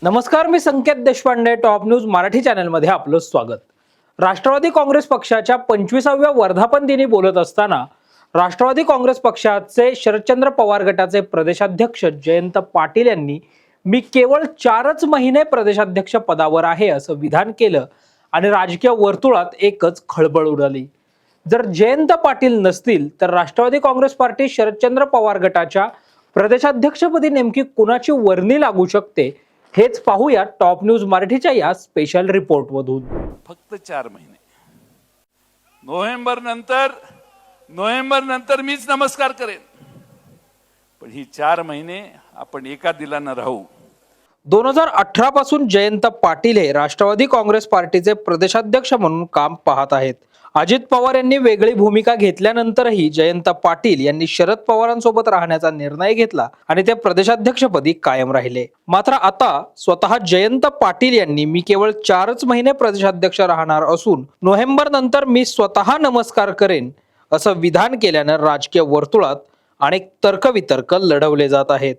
नमस्कार, मी संकेत Deshpande. Top news Marathi चॅनलमध्ये आपलं स्वागत. राष्ट्रवादी काँग्रेस पक्षाच्या 25व्या वर्धापन दिनी बोलत असताना राष्ट्रवादी काँग्रेस पक्षाचे शरदचंद्र पवार गटाचे प्रदेशाध्यक्ष जयंत पाटील यांनी मी केवळ 4च महिने प्रदेशाध्यक्ष पदावर आहे असं विधान केलं आणि राजकीय वर्तुळात एकच खळबळ उडाली. जर जयंत पाटील नसतील तर राष्ट्रवादी काँग्रेस पार्टी शरदचंद्र पवार गटाच्या प्रदेशाध्यक्षपदी नेमकी कुणाची वर्णी लागू शकते हेच पाहूया टॉप न्यूज मराठीच्या या स्पेशल रिपोर्ट मधून. फक्त 4 महिने. नोव्हेंबर नंतर मीच नमस्कार करेन, पण ही 4 महिने आपण एका दिलानं राहू. 2018 पासून जयंत पाटील हे राष्ट्रवादी काँग्रेस पार्टीचे प्रदेशाध्यक्ष म्हणून काम पाहत आहेत. अजित पवार यांनी वेगळी भूमिका घेतल्यानंतरही जयंत पाटील यांनी शरद पवारांसोबत राहण्याचा निर्णय घेतला आणि ते प्रदेशाध्यक्षपदी कायम राहिले. मात्र आता स्वतः जयंत पाटील यांनी मी केवळ 4च महिने प्रदेशाध्यक्ष राहणार असून नोव्हेंबर नंतर मी स्वतः नमस्कार करेन असं विधान केल्यानं राजकीय वर्तुळात अनेक तर्कवितर्क लढवले जात आहेत.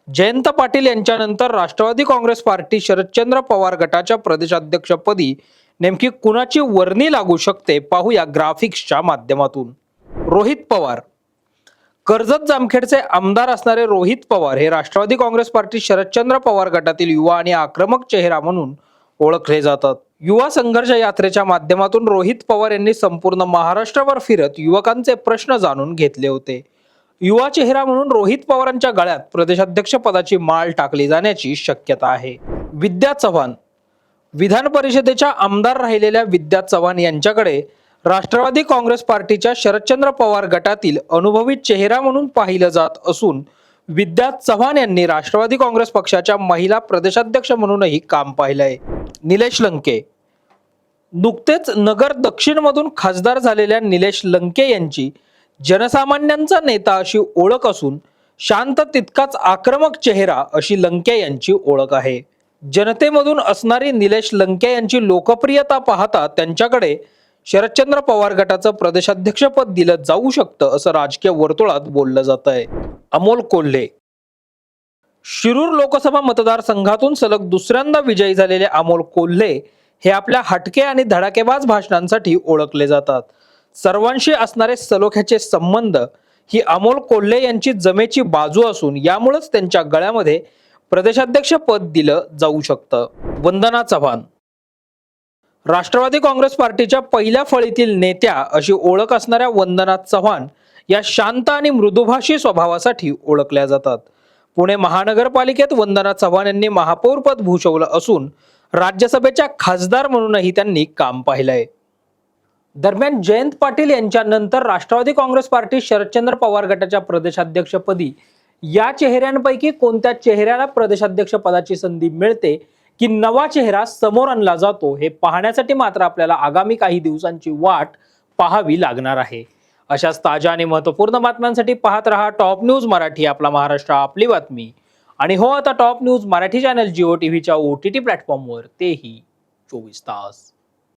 जयंत पाटील यांच्यानंतर राष्ट्रवादी काँग्रेस पार्टी शरदचंद्र पवार गटाच्या प्रदेशाध्यक्षपदी नेमकी कुणाची वर्णी लागू शकते पाहूया ग्राफिक्सच्या माध्यमातून. रोहित पवार. कर्जत जामखेडचे आमदार असणारे रोहित पवार हे राष्ट्रवादी काँग्रेस पार्टी शरदचंद्र पवार गटातील युवा आणि आक्रमक चेहरा म्हणून ओळखले जातात. युवा संघर्ष यात्रेच्या माध्यमातून रोहित पवार यांनी संपूर्ण महाराष्ट्रावर फिरत युवकांचे प्रश्न जाणून घेतले होते. युवा चेहरा म्हणून रोहित पवारांच्या गळ्यात प्रदेशाध्यक्ष पदाची माळ टाकली जाण्याची शक्यता आहे. विद्या चव्हाण. विधान परिषदेच्या आमदार राहिलेल्या विद्या चव्हाण यांच्याकडे राष्ट्रवादी काँग्रेस पार्टीच्या शरदचंद्र पवार गटातील अनुभवी चेहरा म्हणून पाहिलं जात असून विद्या चव्हाण यांनी राष्ट्रवादी काँग्रेस पक्षाच्या महिला प्रदेशाध्यक्ष म्हणूनही काम पाहिलंय. निलेश लंके. नुकतेच नगर दक्षिण मधून खासदार झालेल्या निलेश लंके यांची जनसामान्यांचा नेता अशी ओळख असून शांत तितकाच आक्रमक चेहरा अशी लंके यांची ओळख आहे. जनतेमधून असणारी निलेश लंके यांची लोकप्रियता पाहता त्यांच्याकडे शरदचंद्र पवार गटाचं प्रदेशाध्यक्षपद दिलं जाऊ शकतं असं राजकीय वर्तुळात बोललं जात आहे. अमोल कोल्हे. शिरूर लोकसभा मतदारसंघातून सलग दुसऱ्यांदा विजयी झालेले अमोल कोल्हे हे आपल्या हटके आणि धडाकेबाज भाषणांसाठी ओळखले जातात. सर्वांशी असणारे सलोख्याचे संबंध ही अमोल कोल्हे यांची जमेची बाजू असून यामुळेच त्यांच्या गळ्यामध्ये प्रदेशाध्यक्ष पद दिलं जाऊ शकतं. वंदना चव्हाण. राष्ट्रवादी काँग्रेस पार्टीच्या पहिल्या फळीतील नेत्या अशी ओळख असणाऱ्या वंदना चव्हाण या शांत आणि मृदुभाषी स्वभावासाठी ओळखल्या जातात. पुणे महानगरपालिकेत वंदना चव्हाण यांनी महापौर पद भूषवलं असून राज्यसभेच्या खासदार म्हणूनही त्यांनी काम पाहिलंय. दरम्यान जयंत पाटील यांच्यानंतर राष्ट्रवादी काँग्रेस पार्टी शरदचंद्र पवार गटाच्या प्रदेशाध्यक्षपदी या चेहऱ्यांपैकी कोणत्या चेहऱ्याला प्रदेशाध्यक्ष पदाची संधी मिळते की नवा चेहरा समोर आणला जातो हे पाहण्यासाठी मात्र आपल्याला आगामी काही दिवसांची वाट पाहावी लागणार आहे. अशाच ताज्या आणि महत्त्वपूर्ण बातम्यांसाठी पाहत रहा टॉप न्यूज मराठी. आपला महाराष्ट्र आपली बातमी. आणि हो, आता top news Marathi channel Jio टीव्हीच्या OTT प्लॅटफॉर्मवर तेही 24 तास.